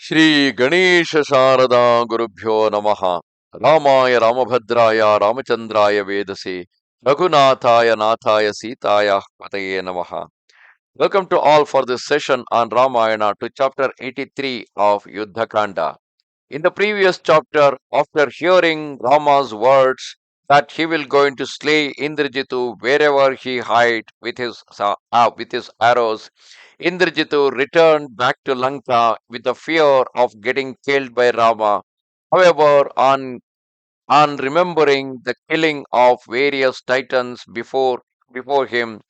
Shri Ganesha Sharada Gurubhyo Namaha Ramaya Ramabhadraya Ramachandraya Vedase Raghunathaya Nathaya Sitaya Pataye Namaha. Welcome to all for this session on Ramayana to chapter 83 of Yuddha Kanda. In the previous chapter, after hearing Rama's words that he will going to slay Indrajithu wherever he hide with his arrows, Indrajithu returned back to Lanka with the fear of getting killed by Rama. However, on remembering the killing of various titans before him,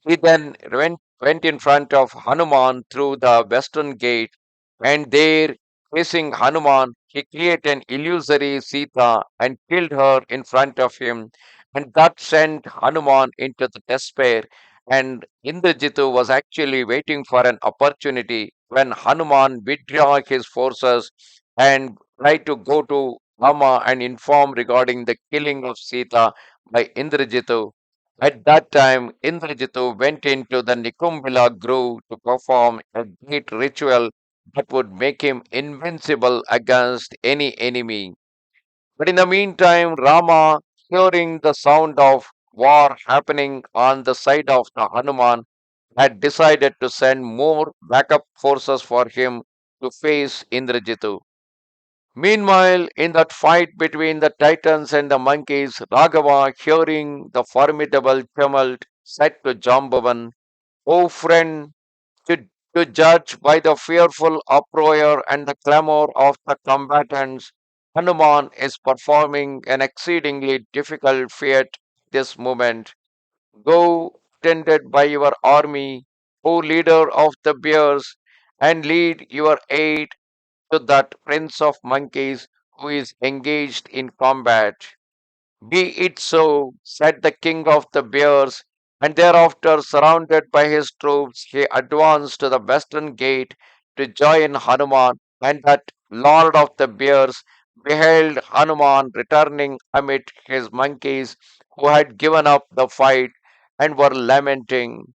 he then went in front of Hanuman through the western gate, and there, facing Hanuman, he created an illusory Sita and killed her in front of him, and that sent Hanuman into the despair. And Indrajithu was actually waiting for an opportunity when Hanuman withdrew his forces and tried to go to Rama and inform regarding the killing of Sita by Indrajithu. At that time, Indrajithu went into the Nikumbila grove to perform a great ritual that would make him invincible against any enemy. But in the meantime, Rama, hearing the sound of war happening on the side of the Hanuman, had decided to send more backup forces for him to face Indrajithu. Meanwhile, in that fight between the Titans and the monkeys, Raghava, hearing the formidable tumult, said to Jambavan, O friend, to, to judge by the fearful uproar and the clamor of the combatants, Hanuman is performing an exceedingly difficult feat this moment. Go, tended by your army, O leader of the bears, and lead your aid to that prince of monkeys who is engaged in combat. Be it so, said the king of the bears, and thereafter, surrounded by his troops, he advanced to the western gate to join Hanuman, and that lord of the bears beheld Hanuman returning amid his monkeys who had given up the fight and were lamenting.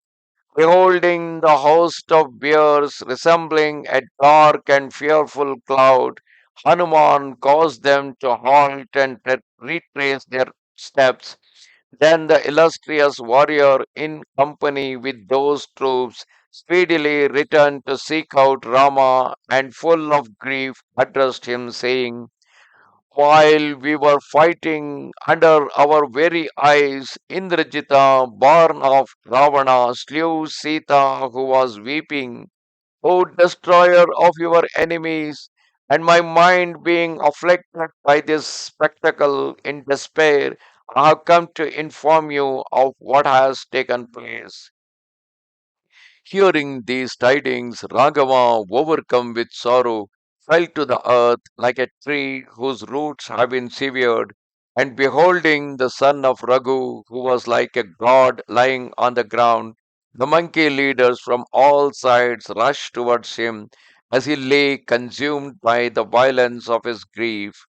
Beholding the host of bears resembling a dark and fearful cloud, Hanuman caused them to halt and retrace their steps. Then the illustrious warrior, in company with those troops, speedily returned to seek out Rama and, full of grief, addressed him, saying, while we were fighting under our very eyes, Indrajita, born of Ravana, slew Sita, who was weeping. O destroyer of your enemies! And my mind being afflicted by this spectacle in despair, I have come to inform you of what has taken place. Hearing these tidings, Raghava, overcome with sorrow, fell to the earth like a tree whose roots have been severed. And beholding the son of Raghu, who was like a god lying on the ground, the monkey leaders from all sides rushed towards him as he lay consumed by the violence of his grief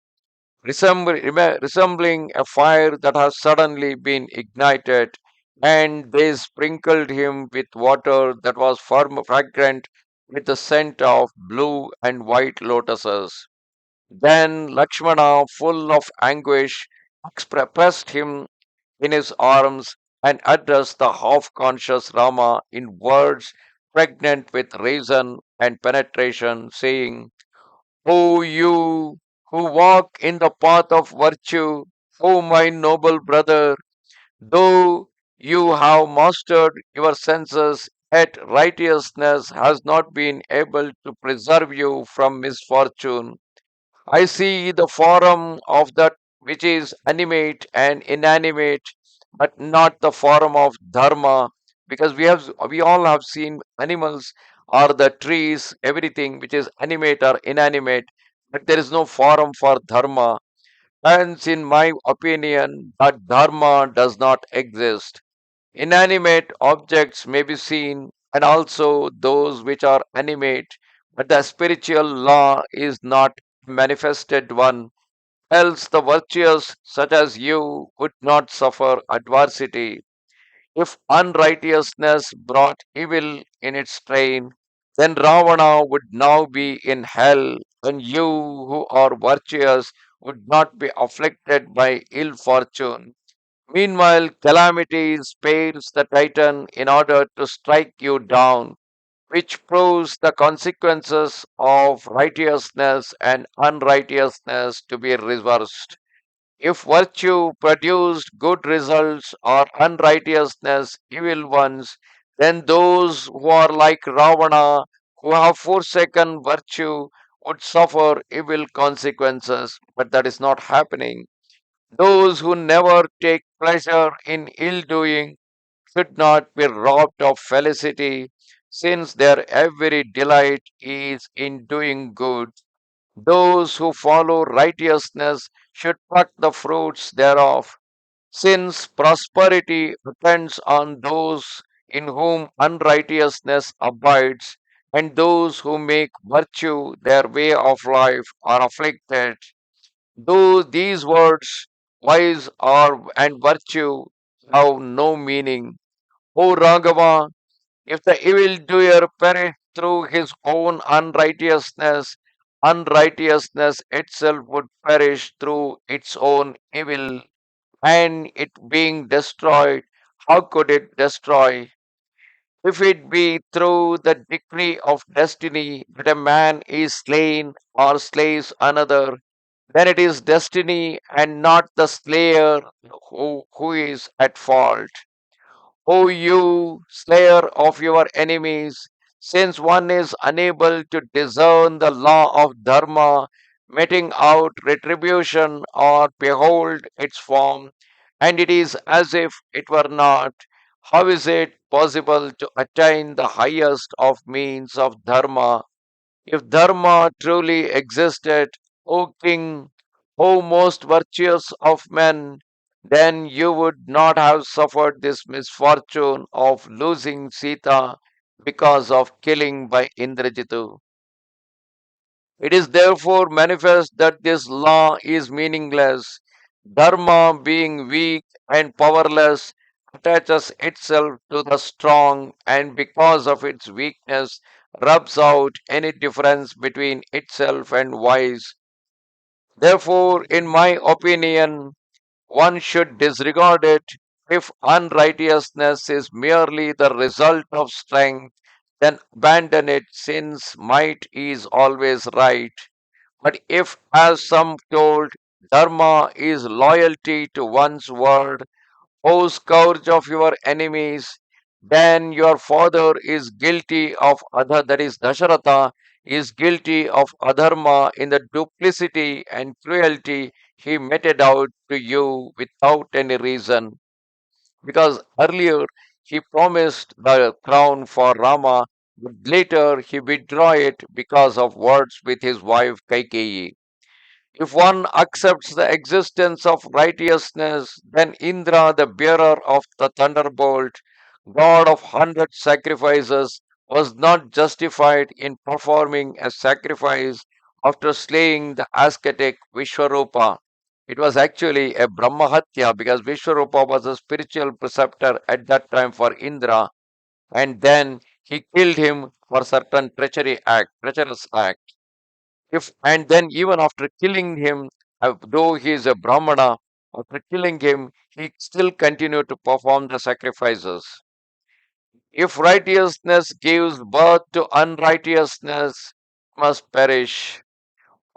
resembling a fire that has suddenly been ignited, and they sprinkled him with water that was fragrant with the scent of blue and white lotuses. Then Lakshmana, full of anguish, pressed him in his arms and addressed the half conscious Rama in words pregnant with reason and penetration, saying, O you who walk in the path of virtue, O my noble brother, though you have mastered your senses, yet righteousness has not been able to preserve you from misfortune. I see the form of that which is animate and inanimate, but not the form of dharma, because we all have seen animals or the trees, everything which is animate or inanimate, but there is no form for dharma. Hence, in my opinion, that dharma does not exist. Inanimate objects may be seen, and also those which are animate, but the spiritual law is not manifested one, else the virtuous such as you would not suffer adversity. If unrighteousness brought evil in its train, then Ravana would now be in hell, and you who are virtuous would not be afflicted by ill fortune. Meanwhile, calamity spares the Titan in order to strike you down, which proves the consequences of righteousness and unrighteousness to be reversed. If virtue produced good results or unrighteousness evil ones, then those who are like Ravana, who have forsaken virtue, would suffer evil consequences. But that is not happening. Those who never take pleasure in ill doing should not be robbed of felicity, since their every delight is in doing good. Those who follow righteousness should pluck the fruits thereof, since prosperity depends on those in whom unrighteousness abides, and those who make virtue their way of life are afflicted. Though these words, wise or and virtue, have no meaning. O Raghava, if the evildoer perish through his own unrighteousness, unrighteousness itself would perish through its own evil, and it being destroyed, how could it destroy? If it be through the decree of destiny that a man is slain or slays another, then it is destiny and not the slayer who is at fault. O you slayer of your enemies, since one is unable to discern the law of Dharma, meting out retribution or behold its form, and it is as if it were not, how is it possible to attain the highest of means of Dharma? If Dharma truly existed, O king, O most virtuous of men, then you would not have suffered this misfortune of losing Sita because of killing by Indrajith. It is therefore manifest that this law is meaningless. Dharma, being weak and powerless, attaches itself to the strong, and because of its weakness, rubs out any difference between itself and wise. Therefore, in my opinion, one should disregard it. If unrighteousness is merely the result of strength, then abandon it, since might is always right. But if, as some told, Dharma is loyalty to one's word, O scourge of your enemies, then your father is guilty of other, that is, Dasharatha, is guilty of adharma in the duplicity and cruelty he meted out to you without any reason. Because earlier he promised the crown for Rama, but later he withdrew it because of words with his wife Kaikeyi. If one accepts the existence of righteousness, then Indra, the bearer of the thunderbolt, god of 100 sacrifices, was not justified in performing a sacrifice after slaying the ascetic Vishwarupa. It was actually a Brahmahatya because Vishwarupa was a spiritual preceptor at that time for Indra, and then he killed him for certain treacherous act. If and then even after killing him, though he is a Brahmana, after killing him, he still continued to perform the sacrifices. If righteousness gives birth to unrighteousness, must perish.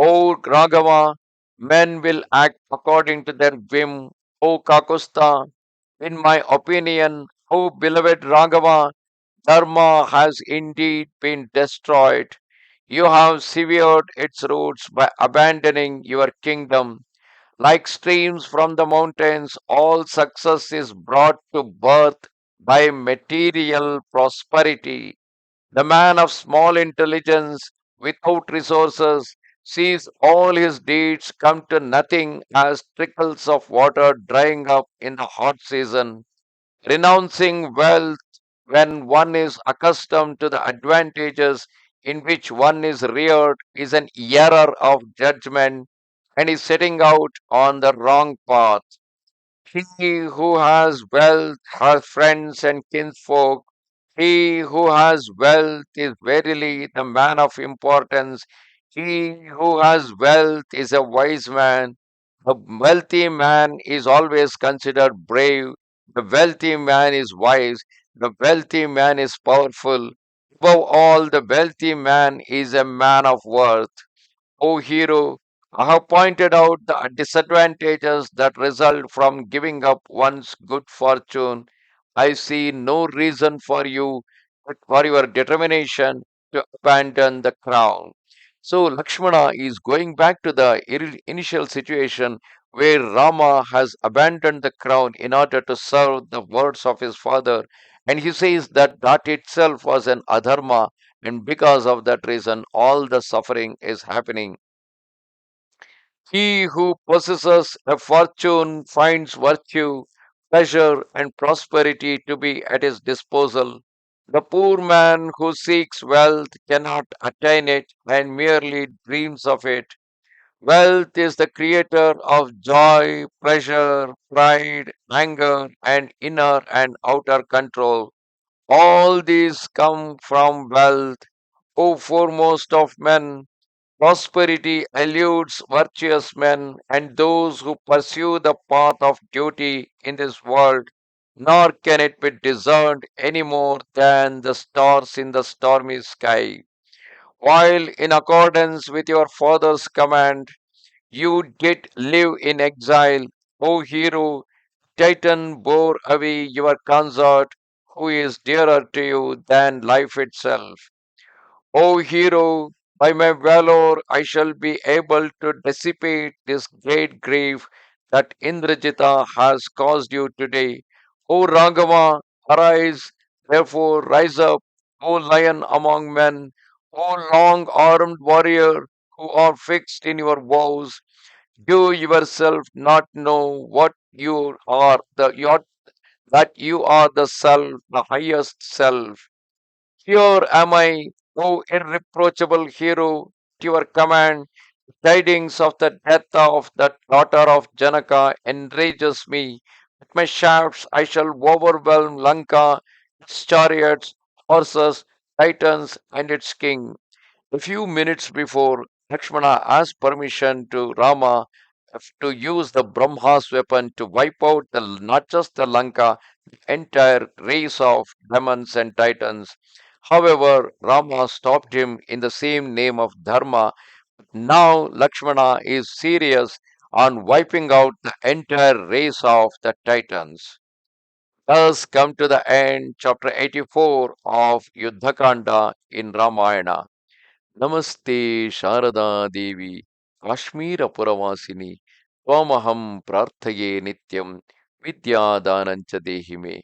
O Raghava, men will act according to their whim. O Kakusta, in my opinion, O beloved Raghava, Dharma has indeed been destroyed. You have severed its roots by abandoning your kingdom. Like streams from the mountains, all success is brought to birth by material prosperity. The man of small intelligence, without resources, sees all his deeds come to nothing as trickles of water drying up in the hot season. Renouncing wealth when one is accustomed to the advantages in which one is reared is an error of judgment and is setting out on the wrong path. He who has wealth has friends and kinsfolk, He who has wealth is verily the man of importance. He who has wealth is a wise man. A wealthy man is always considered brave. The wealthy man is wise. The wealthy man is powerful. Above all, the wealthy man is a man of worth. O hero, I have pointed out the disadvantages that result from giving up one's good fortune. I see no reason for you but for your determination to abandon the crown. So Lakshmana is going back to the initial situation where Rama has abandoned the crown in order to serve the words of his father, and he says that that itself was an adharma, and because of that reason all the suffering is happening. He who possesses a fortune finds virtue, pleasure, and prosperity to be at his disposal. The poor man who seeks wealth cannot attain it and merely dreams of it. Wealth is the creator of joy, pleasure, pride, anger, and inner and outer control. All these come from wealth. O foremost of men, prosperity eludes virtuous men and those who pursue the path of duty in this world, nor can it be discerned any more than the stars in the stormy sky. While in accordance with your father's command, you did live in exile, O hero, Titan bore away your consort, who is dearer to you than life itself. O hero, by my valor I shall be able to dissipate this great grief that Indrajita has caused you today. O Rangama, arise, therefore rise up, O lion among men, O long armed warrior who are fixed in your vows. You yourself not know what you are, that you are the self, the highest self. Here am I, O irreproachable hero, at your command. Tidings of the death of the daughter of Janaka enrages me. With my shafts I shall overwhelm Lanka, its chariots, horses, titans, and its king. A few minutes before, Lakshmana asked permission to Rama to use the Brahma's weapon to wipe out not just the Lanka, the entire race of demons and titans. However, Rama stopped him in the same name of Dharma. Now Lakshmana is serious on wiping out the entire race of the titans. Thus come to the end, chapter 84 of Yuddha Kanda in Ramayana. Namaste Sharada Devi Kashmira Puravasini Tvamaham Prarthaye Nityam Vidya Danancha Dehime